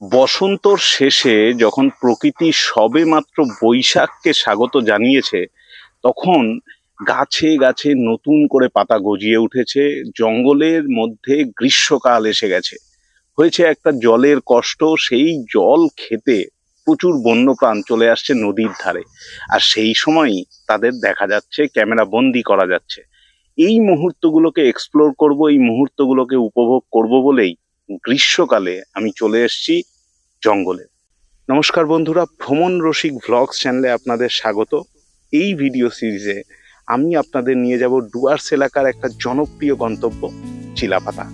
বসন্তর শেষে যখন প্রকৃতি সবেমাত্র বৈশাখকে স্বাগত জানিয়েছে, তখন গাছে গাছে নতুন করে পাতা গজিয়ে উঠেছে। জঙ্গলের মধ্যে গ্রীষ্মকাল এসে গেছে। হয়েছে একটা জলের কষ্ট। সেই জল খেতে প্রচুর বন্যপ্রাণ চলে আসছে নদীর ধারে, আর সেই সময়ই তাদের দেখা যাচ্ছে, ক্যামেরা বন্দি করা যাচ্ছে। এই মুহূর্তগুলোকে এক্সপ্লোর করব, এই মুহূর্তগুলোকে উপভোগ করব বলেই গ্রীষ্মকালে আমি চলে এসেছি জঙ্গলে। নমস্কার বন্ধুরা, ভ্রমণ রসিক ভ্লগস চ্যানেলে আপনাদের স্বাগত। এই ভিডিও সিরিজে আমি আপনাদের নিয়ে যাব ডুয়ার্স এলাকার একটা জনপ্রিয় গন্তব্য চিলাপাতা।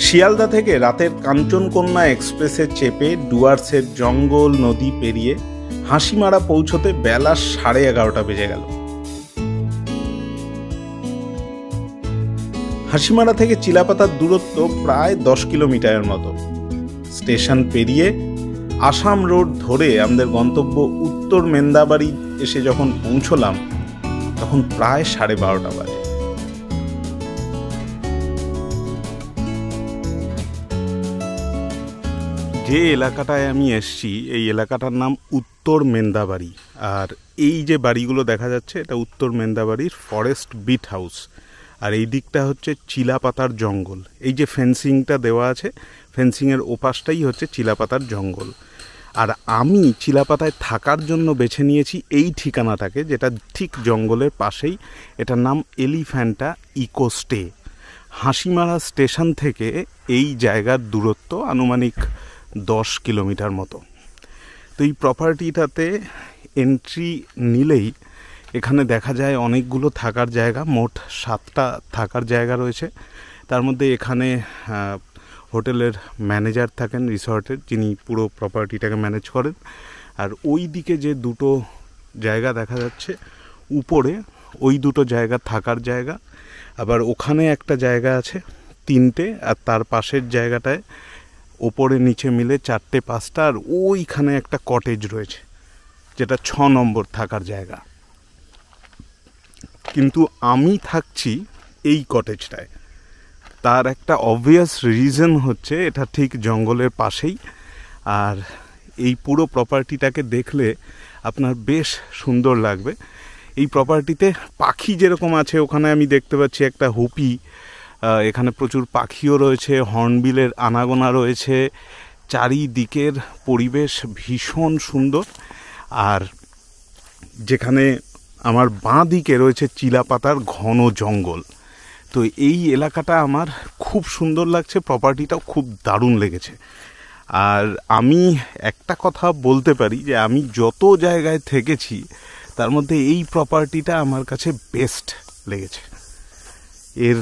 শিয়ালদা থেকে রাতের কাঞ্চনকন্যা এক্সপ্রেসে চেপে ডুয়ার্সের জঙ্গল নদী পেরিয়ে হাসিমারা পৌঁছতে বেলা 11:30 বেজে গেল। হাসিমারা থেকে চিলাপাতার দূরত্ব প্রায় 10 কিলোমিটারের মতো। স্টেশন পেরিয়ে আসাম রোড ধরে আমাদের গন্তব্য উত্তর মেন্দাবাড়ি এসে যখন পৌঁছলাম, তখন প্রায় 12:30 বাজে। যে এলাকাটায় আমি এসছি, এই এলাকাটার নাম উত্তর মেন্দাবাড়ি। আর এই যে বাড়িগুলো দেখা যাচ্ছে, এটা উত্তর মেন্দাবাড়ির ফরেস্ট বিট হাউস। আর এই দিকটা হচ্ছে চিলাপাতার জঙ্গল। এই যে ফেন্সিংটা দেওয়া আছে, ফেন্সিংয়ের ওপাশটাই হচ্ছে চিলাপাতার জঙ্গল। আর আমি চিলাপাতায় থাকার জন্য বেছে নিয়েছি এই ঠিকানাটাকে, যেটা ঠিক জঙ্গলের পাশেই। এটার নাম Elephanta eco stay. Hasimara station থেকে এই জায়গার দূরত্ব আনুমানিক 10 কিলোমিটার মতো। তো এই প্রপার্টিটাতে এন্ট্রি নিলেই এখানে দেখা যায় অনেকগুলো থাকার জায়গা, মোট 7টা থাকার জায়গা রয়েছে। তার মধ্যে এখানে হোটেলের ম্যানেজার থাকেন রিসর্টের, যিনি পুরো প্রপার্টিটাকে ম্যানেজ করেন। আর ওই দিকে যে দুটো জায়গা দেখা যাচ্ছে উপরে, ওই দুটো জায়গা থাকার জায়গা। আবার ওখানে একটা জায়গা আছে 3টে, আর তার পাশের জায়গাটায় ওপরে নিচে মিলে 4টে 5টা। আর ওইখানে একটা কটেজ রয়েছে, যেটা 6 নম্বর থাকার জায়গা। কিন্তু আমি থাকছি এই কটেজটায়। তার একটা অবভিয়াস রিজন হচ্ছে এটা ঠিক জঙ্গলের পাশেই। আর এই পুরো প্রপার্টিটাকে দেখলে আপনার বেশ সুন্দর লাগবে। এই প্রপার্টিতে পাখি যেরকম আছে, ওখানে আমি দেখতে পাচ্ছি একটা হুপি। এখানে প্রচুর পাখিও রয়েছে, হর্নবিলের আনাগোনা রয়েছে। চারিদিকের পরিবেশ ভীষণ সুন্দর। আর যেখানে আমার বাঁ দিকে রয়েছে চিলাপাতার ঘন জঙ্গল। তো এই এলাকাটা আমার খুব সুন্দর লাগছে, প্রপার্টিটাও খুব দারুণ লেগেছে। আর আমি একটা কথা বলতে পারি যে আমি যত জায়গায় থেকেছি তার মধ্যে এই প্রপার্টিটা আমার কাছে বেস্ট লেগেছে। এর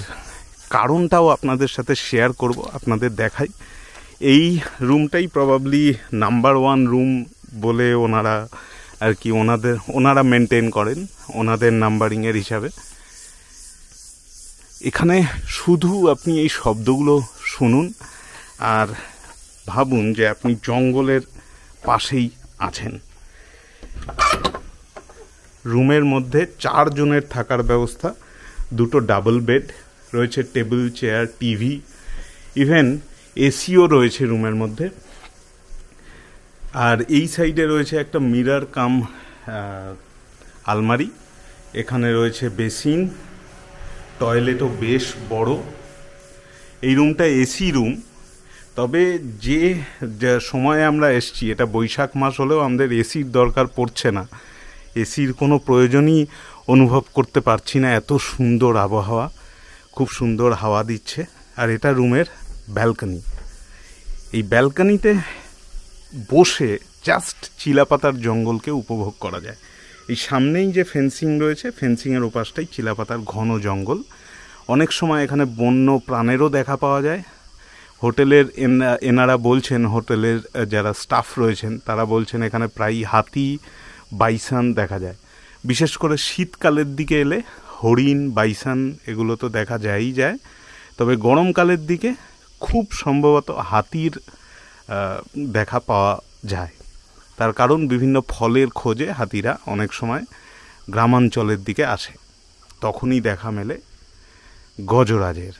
কারণটাও আপনাদের সাথে শেয়ার করব, আপনাদের দেখাই। এই রুমটাই প্রবাবলি নাম্বার 1 রুম বলে ওনারা আর কি ওনারা মেনটেন করেন ওনাদের নাম্বারিংয়ের হিসাবে। এখানে শুধু আপনি এই শব্দগুলো শুনুন আর ভাবুন যে আপনি জঙ্গলের পাশেই আছেন। রুমের মধ্যে 4 জনের থাকার ব্যবস্থা, 2টো ডাবল বেড রয়েছে, table chair, TV, even SEO রয়েছে রুমের মধ্যে। আর এই সাইডে রয়েছে একটা মিরর কাম আলমারি। এখানে রয়েছে বেসিন, টয়লেটও বেশ বড়। এই রুমটা এসি রুম। তবে যে সময়ে আমরা এসছি, এটা বৈশাখ মাস হলেও আমাদের এসির দরকার পড়ছে না। এসির কোনো প্রয়োজনই অনুভব করতে পারছি না, এত সুন্দর আবহাওয়া, খুব সুন্দর হাওয়া দিচ্ছে। আর এটা রুমের ব্যালকনি। এই ব্যালকনিতে বসে জাস্ট চিলাপাতার জঙ্গলকে উপভোগ করা যায়। এই সামনেই যে ফেন্সিং রয়েছে, ফেন্সিংয়ের ওপাশটাই চিলাপাতার ঘন জঙ্গল। অনেক সময় এখানে বন্য প্রাণেরও দেখা পাওয়া যায়। হোটেলের এনারা বলছেন, হোটেলের যারা স্টাফ রয়েছেন তারা বলছেন এখানে প্রায়ই হাতি, বাইসন দেখা যায়। বিশেষ করে শীতকালের দিকে এলে হরিণ, বাইসন এগুলো তো দেখা যায়ই যায়। তবে গরমকালের দিকে খুব সম্ভবত হাতির দেখা পাওয়া যায়। তার কারণ বিভিন্ন ফলের খোঁজে হাতিরা অনেক সময় গ্রামাঞ্চলের দিকে আসে, তখনই দেখা মেলে গজরাজের।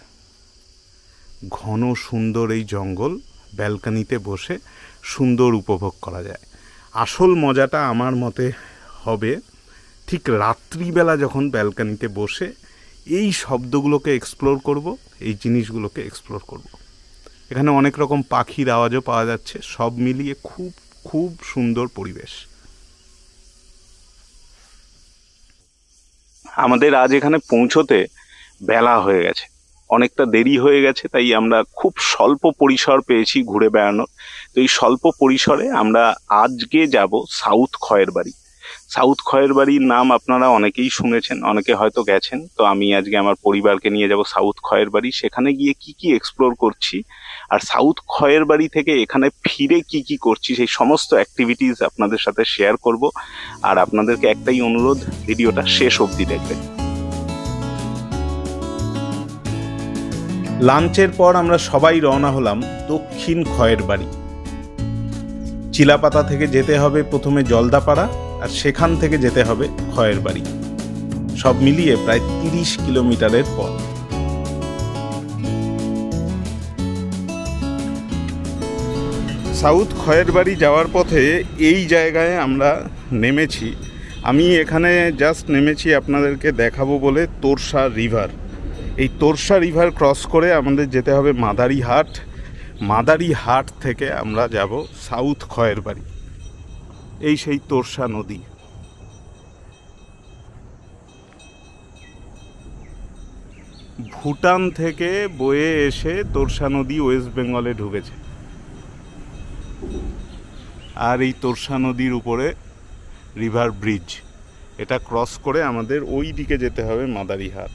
ঘন সুন্দর এই জঙ্গল ব্যালকনিতে বসে সুন্দর উপভোগ করা যায়। আসল মজাটা আমার মতে হবে ঠিক রাত্রিবেলা যখন ব্যালকনিতে বসে এই শব্দগুলোকে এক্সপ্লোর করব, এই জিনিসগুলোকে এক্সপ্লোর করব। এখানে অনেক রকম পাখির আওয়াজও পাওয়া যাচ্ছে, সব মিলিয়ে খুব খুব সুন্দর পরিবেশ। আমাদের আজ এখানে পৌঁছতে বেলা হয়ে গেছে, অনেকটা দেরি হয়ে গেছে, তাই আমরা খুব স্বল্প পরিসর পেয়েছি ঘুরে বেড়ানোর। তো এই স্বল্প পরিসরে আমরা আজকে যাব সাউথ খয়ের বাড়ি। সাউথ খয়ের বাড়ির নাম আপনারা অনেকেই শুনেছেন, অনেকে হয়তো গেছেন। তো আমি আজকে আমার পরিবারকে নিয়ে যাব সাউথ খয়ের বাড়ি। সেখানে গিয়ে কি কি এক্সপ্লোর করছি আর সাউথ খয়ের বাড়ি থেকে এখানে ফিরে কি কি করছি সেই সমস্ত অ্যাক্টিভিটিস আপনাদের সাথে শেয়ার করব। আর আপনাদেরকে একটাই অনুরোধ, ভিডিওটা শেষ অবধি দেখবেন। লাঞ্চের পর আমরা সবাই রওনা হলাম দক্ষিণ খয়ের বাড়ি। চিলাপাতা থেকে যেতে হবে প্রথমে জলদাপাড়া, আর সেখান থেকে যেতে হবে খয়ের বাড়ি। সব মিলিয়ে প্রায় 30 কিলোমিটারের পথ। সাউথ খয়ের বাড়ি যাওয়ার পথে এই জায়গায় আমরা নেমেছি। আমি এখানে জাস্ট নেমেছি আপনাদেরকে দেখাবো বলে। তোরসা রিভার, এই তোরসা রিভার ক্রস করে আমাদের যেতে হবে মাদারিহাট। মাদারিহাট থেকে আমরা যাব সাউথ খয়ের বাড়ি। এই সেই তোরসা নদী। ভুটান থেকে বয়ে এসে তোরসা নদী ওয়েস্ট বেঙ্গলে ঢুকেছে। আর এই তোরসা নদীর উপরে রিভার ব্রিজ, এটা ক্রস করে আমাদের ওই দিকে যেতে হবে মাদারিহাট।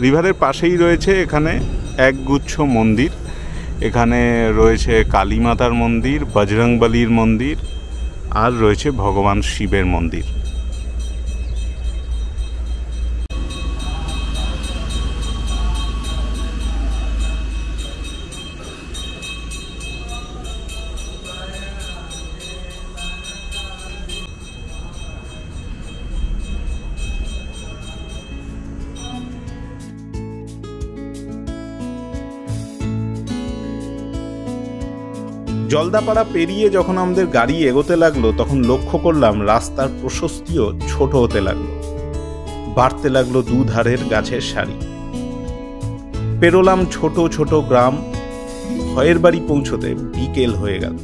রিভারের পাশেই রয়েছে এখানে একগুচ্ছ মন্দির। এখানে রয়েছে কালী মাতার মন্দির, বজরংবলীর মন্দির, আর রয়েছে ভগবান শিবের মন্দির। জলদাপাড়া পেরিয়ে যখন আমাদের গাড়ি এগোতে লাগলো তখন লক্ষ্য করলাম রাস্তার প্রশস্তিও ছোট হতে লাগলো, বাড়তে লাগলো দুধারের গাছের সারি। পেরোলাম ছোট ছোট গ্রাম। খয়ের বাড়ি পৌঁছতে বিকেল হয়ে গেল।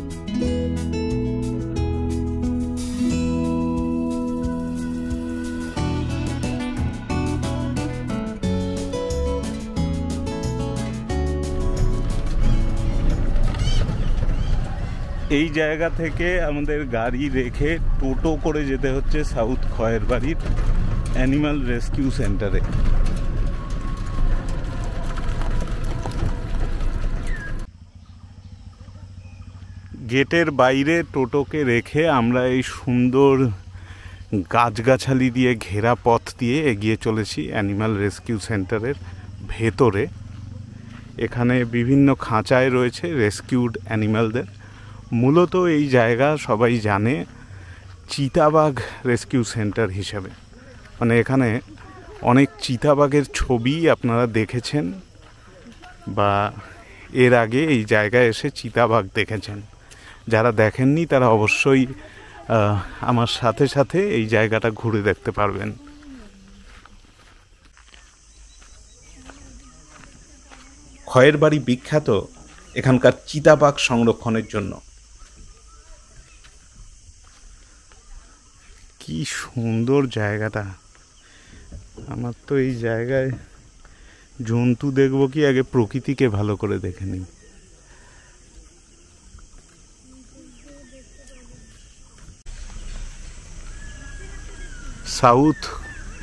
এই জায়গা থেকে আমাদের গাড়ি রেখে টোটো করে যেতে হচ্ছে সাউথ খয়ের বাড়ির অ্যানিমাল রেস্কিউ সেন্টারে। গেটের বাইরে টোটোকে রেখে আমরা এই সুন্দর গাছগাছালি দিয়ে ঘেরা পথ দিয়ে এগিয়ে চলেছি অ্যানিমাল রেস্কিউ সেন্টারের ভেতরে। এখানে বিভিন্ন খাঁচায় রয়েছে রেস্কিউড অ্যানিমালদের। মূলত এই জায়গা সবাই জানে চিতাবাঘ রেস্কিউ সেন্টার হিসাবে। মানে এখানে অনেক চিতাবাঘের ছবি আপনারা দেখেছেন বা এর আগে এই জায়গায় এসে চিতাবাঘ দেখেছেন। যারা দেখেননি তারা অবশ্যই আমার সাথে সাথে এই জায়গাটা ঘুরে দেখতে পারবেন। খয়ের বাড়ি বিখ্যাত এখানকার চিতাবাঘ সংরক্ষণের জন্য। কি সুন্দর জায়গাটা! আমার তো এই জায়গায় জন্তু দেখবো কি আগে প্রকৃতিকে ভালো করে দেখে নিই। South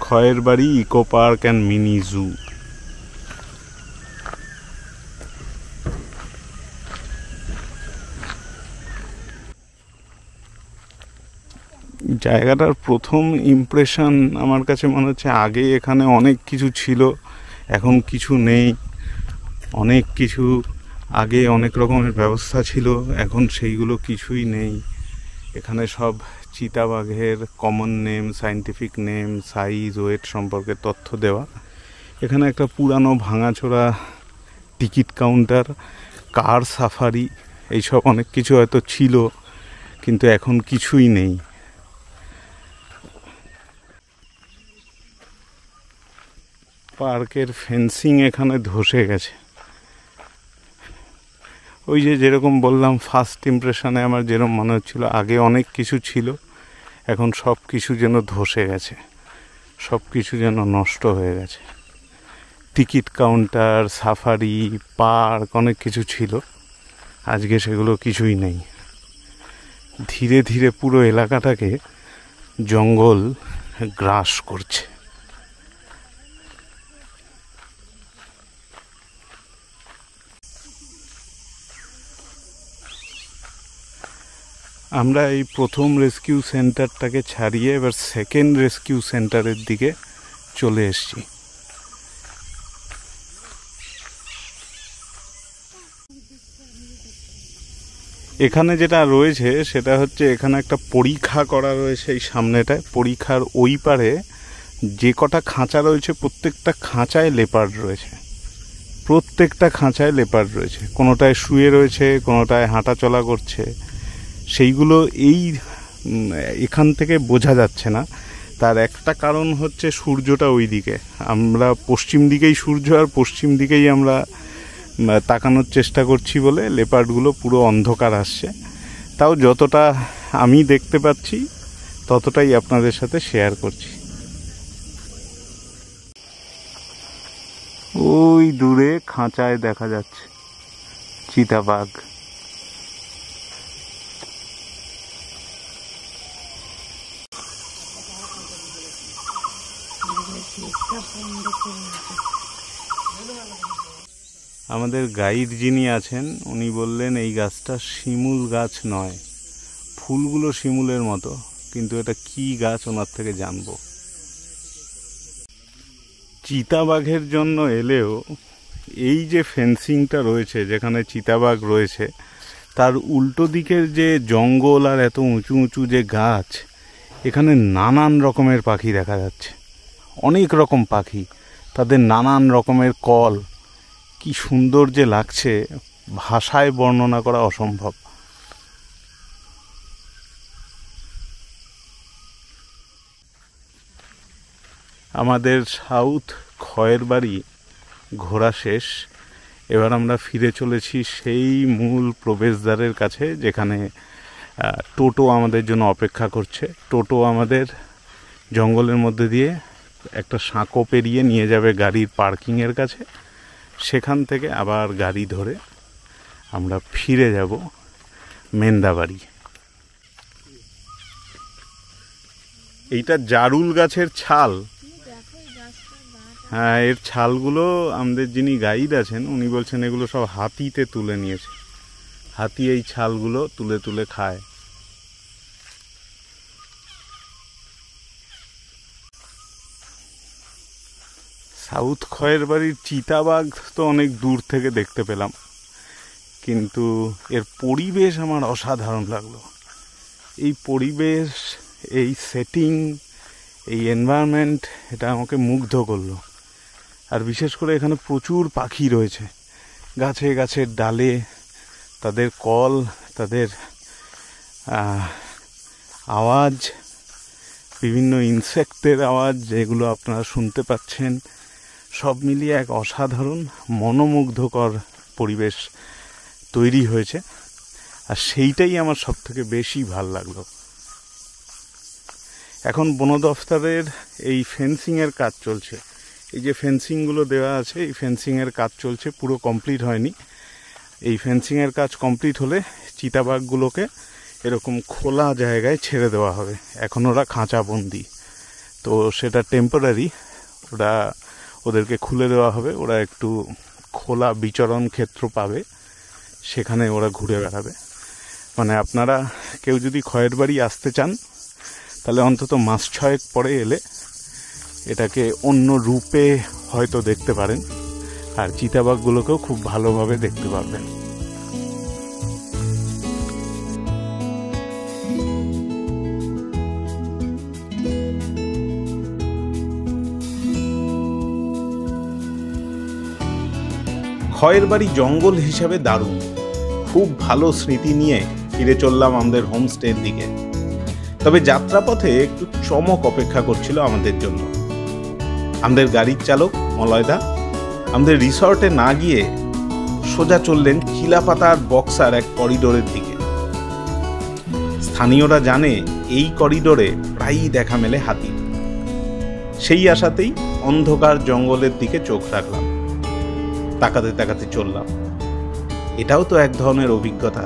Khayer Bari eco park and mini zoo. জায়গাটার প্রথম ইমপ্রেশন আমার কাছে মনে হচ্ছে আগে এখানে অনেক কিছু ছিল, এখন কিছু নেই। অনেক কিছু আগে অনেক রকমের ব্যবস্থা ছিল, এখন সেইগুলো কিছুই নেই। এখানে সব চিতাবাঘের common name, scientific name, size, weight সম্পর্কে তথ্য দেওয়া। এখানে একটা পুরানো ভাঙাচোরা টিকিট কাউন্টার, কার সাফারি, এইসব অনেক কিছু হয়তো ছিল, কিন্তু এখন কিছুই নেই। পার্কের ফেন্সিং এখানে ধসে গেছে। ওই যে যেরকম বললাম, ফার্স্ট ইমপ্রেশনে আমার যেরকম মনে হচ্ছিল আগে অনেক কিছু ছিল, এখন সব কিছু যেন ধসে গেছে, সব কিছু যেন নষ্ট হয়ে গেছে। টিকিট কাউন্টার, সাফারি পার্ক অনেক কিছু ছিল, আজকে সেগুলো কিছুই নেই। ধীরে ধীরে পুরো এলাকাটাকে জঙ্গল গ্রাস করছে। আমরা এই প্রথম রেস্কিউ সেন্টারটাকে ছাড়িয়ে এবার সেকেন্ড রেস্কিউ সেন্টারের দিকে চলে এসেছি। এখানে যেটা রয়েছে সেটা হচ্ছে, এখানে একটা পরীক্ষা করা রয়েছে এই সামনেটায়। পরীক্ষার ওই পারে যে কটা খাঁচা রয়েছে প্রত্যেকটা খাঁচায় লেপার্ড রয়েছে, প্রত্যেকটা খাঁচায় লেপার্ড রয়েছে। কোনোটায় শুয়ে রয়েছে, কোনোটায় হাঁটা চলা করছে। সেইগুলো এখান থেকে বোঝা যাচ্ছে না। তার একটা কারণ হচ্ছে সূর্যটা ওই দিকে, আমরা পশ্চিম দিকেই সূর্য, আর পশ্চিম দিকেই আমরা তাকানোর চেষ্টা করছি বলে লেপার্ডগুলো পুরো অন্ধকার আসছে। তাও যতটা আমি দেখতে পাচ্ছি ততটাই আপনাদের সাথে শেয়ার করছি। ওই দূরে খাঁচায় দেখা যাচ্ছে চিতাবাঘ। আমাদের গাইড যিনি আছেন উনি বললেন এই গাছটা শিমুল গাছ নয়, ফুলগুলো শিমুলের মতো, কিন্তু এটা কি গাছ ওনার থেকে জানবো। চিতাবাঘের জন্য এলেও এই যে ফেন্সিংটা রয়েছে যেখানে চিতাবাঘ রয়েছে, তার উল্টো দিকের যে জঙ্গল আর এত উঁচু উঁচু যে গাছ, এখানে নানান রকমের পাখি দেখা যাচ্ছে, অনেক রকম পাখি, তাদের নানান রকমের কল, কি সুন্দর যে লাগছে, ভাষায় বর্ণনা করা অসম্ভব। আমাদের সাউথ খয়েরবাড়ি ঘোরা শেষ। এবার আমরা ফিরে চলেছি সেই মূল প্রবেশদ্বারের কাছে যেখানে টোটো আমাদের জন্য অপেক্ষা করছে। টোটো আমাদের জঙ্গলের মধ্যে দিয়ে একটা সাঁকো পেরিয়ে নিয়ে যাবে গাড়ির পার্কিংয়ের কাছে, সেখান থেকে আবার গাড়ি ধরে আমরা ফিরে যাব মেন্দাবাড়ি। এইটা জারুল গাছের ছাল। হ্যাঁ, এর ছালগুলো আমাদের যিনি গাইড আছেন উনি বলছেন এগুলো সব হাতিতে তুলে নিয়েছে, হাতি এই ছালগুলো তুলে তুলে খায়। সাউথ খয়েরবাড়ির চিতাবাঘ তো অনেক দূর থেকে দেখতে পেলাম, কিন্তু এর পরিবেশ আমার অসাধারণ লাগলো। এই পরিবেশ, এই সেটিং, এই এনভায়রনমেন্ট, এটা আমাকে মুগ্ধ করলো। আর বিশেষ করে এখানে প্রচুর পাখি রয়েছে, গাছে গাছের ডালে তাদের কল, তাদের আওয়াজ, বিভিন্ন ইনসেক্টের আওয়াজ যেগুলো আপনারা শুনতে পাচ্ছেন, সব মিলিয়ে এক অসাধারণ মনোমুগ্ধকর পরিবেশ তৈরি হয়েছে। আর সেইটাই আমার সব থেকে বেশি ভাল লাগলো। এখন বন দফতরের এই ফেন্সিংয়ের কাজ চলছে, এই যে ফেন্সিংগুলো দেওয়া আছে এই ফেন্সিংয়ের কাজ চলছে, পুরো কমপ্লিট হয়নি। এই ফেন্সিংয়ের কাজ কমপ্লিট হলে চিতাবাঘগুলোকে এরকম খোলা জায়গায় ছেড়ে দেওয়া হবে। এখন ওরা খাঁচাবন্দি, তো সেটা টেম্পোরারি, ওদেরকে খুলে দেওয়া হবে, ওরা একটু খোলা বিচরণ ক্ষেত্র পাবে, সেখানে ওরা ঘুরে বেড়াবে। মানে আপনারা কেউ যদি খয়েরবাড়ি আসতে চান তাহলে অন্তত মাস 6 পরে এলে এটাকে অন্য রূপে হয়তো দেখতে পারেন, আর চিতাবাঘগুলোকেও খুব ভালোভাবে দেখতে পারবেন। খয়ের বাড়ি জঙ্গল হিসাবে দারুণ, খুব ভালো স্মৃতি নিয়ে ফিরে চললাম আমাদের হোমস্টের দিকে। তবে যাত্রাপথে একটু চমক অপেক্ষা করছিল আমাদের জন্য। আমাদের গাড়ির চালক মলয়দা আমাদের রিসর্টে না গিয়ে সোজা চললেন চিলাপাতার বক্সার এক করিডোরের দিকে। স্থানীয়রা জানে এই করিডোরে প্রায়ই দেখা মেলে হাতি। সেই আশাতেই অন্ধকার জঙ্গলের দিকে চোখ রাখলাম, তাকাতে তাকাতে চললাম। এটাও তো এক ধরনের অভিজ্ঞতা।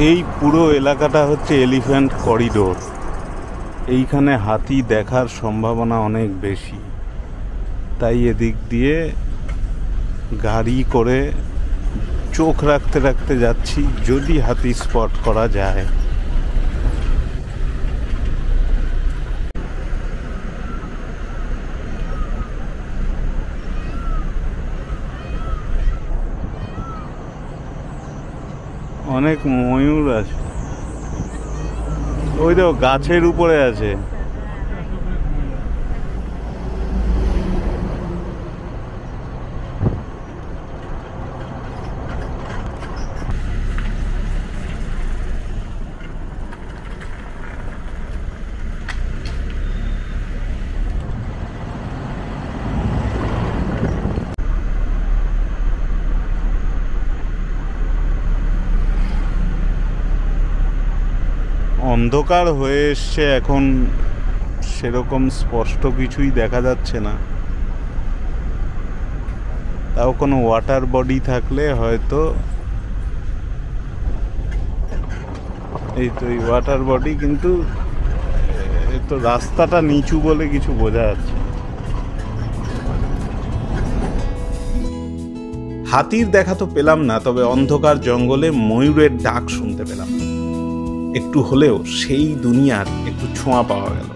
এই পুরো এলাকাটা হচ্ছে এলিফ্যান্ট করিডোর। এইখানে হাতি দেখার সম্ভাবনা অনেক বেশি, তাই এদিক দিয়ে গাড়ি করে চোখ রাখতে রাখতে যাচ্ছি, যদি হাতি স্পট করা যায়। অনেক ময়ূর আছে, ওই দেখো গাছের উপরে আছে। অন্ধকার হয়ে এসছে, এখন সেরকম স্পষ্ট কিছুই দেখা যাচ্ছে না। তাও কোনো ওয়াটার বডি থাকলে হয়তো, এই তো এই ওয়াটার বডি, কিন্তু তো রাস্তাটা নিচু বলে কিছু বোঝা যাচ্ছে। হাতির দেখা তো পেলাম না, তবে অন্ধকার জঙ্গলে ময়ূরের ডাক শুনতে পেলাম। একটু হলেও সেই দুনিয়ার একটু ছোঁয়া পাওয়া গেল।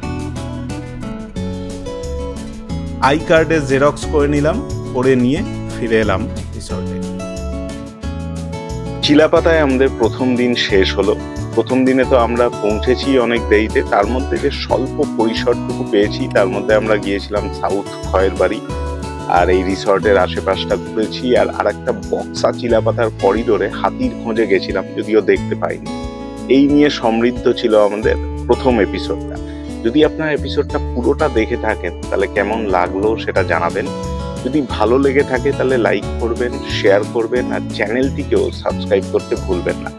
আই কার্ডে জেরক্স করে নিলাম, করে নিয়ে ফিরে এলাম রিসর্টে। চিলাপাতায় আমাদের প্রথম দিন শেষ হলো। প্রথম দিনে তো আমরা পৌঁছেছি অনেক দেরিতে, তার মধ্যে যে স্বল্প পরিসরটুকু পেয়েছি তার মধ্যে আমরা গিয়েছিলাম সাউথ খয়ের বাড়ি, আর এই রিসর্টের আশেপাশটা ঘুরেছি। আর আরেকটা বক্সা চিলাপাতার করিডোরে হাতির খোঁজে গেছিলাম, যদিও দেখতে পাইনি। এই নিয়ে সমৃদ্ধ ছিল আমাদের প্রথম এপিসোডটা। যদি আপনার এপিসোডটা পুরোটা দেখে থাকেন তাহলে কেমন লাগলো সেটা জানাবেন। যদি ভালো লেগে থাকে তাহলে লাইক করবেন, শেয়ার করবেন, আর চ্যানেলটিকেও সাবস্ক্রাইব করতে ভুলবেন না।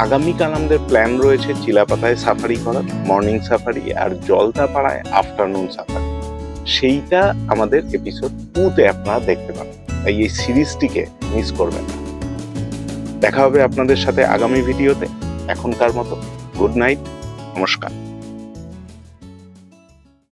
আগামীকাল আমাদের প্ল্যান রয়েছে চিলাপাতায় সাফারি করার, মর্নিং সাফারি, আর জলদাপাড়ায় আফটারনুন সাফারি। সেইটা আমাদের এপিসোড 2-তে আপনারা দেখতে পাবেন, তাই এই সিরিজটিকে মিস করবেন না। দেখা হবে আপনাদের সাথে আগামী ভিডিওতে। এখনকার মতো গুড নাইট, নমস্কার।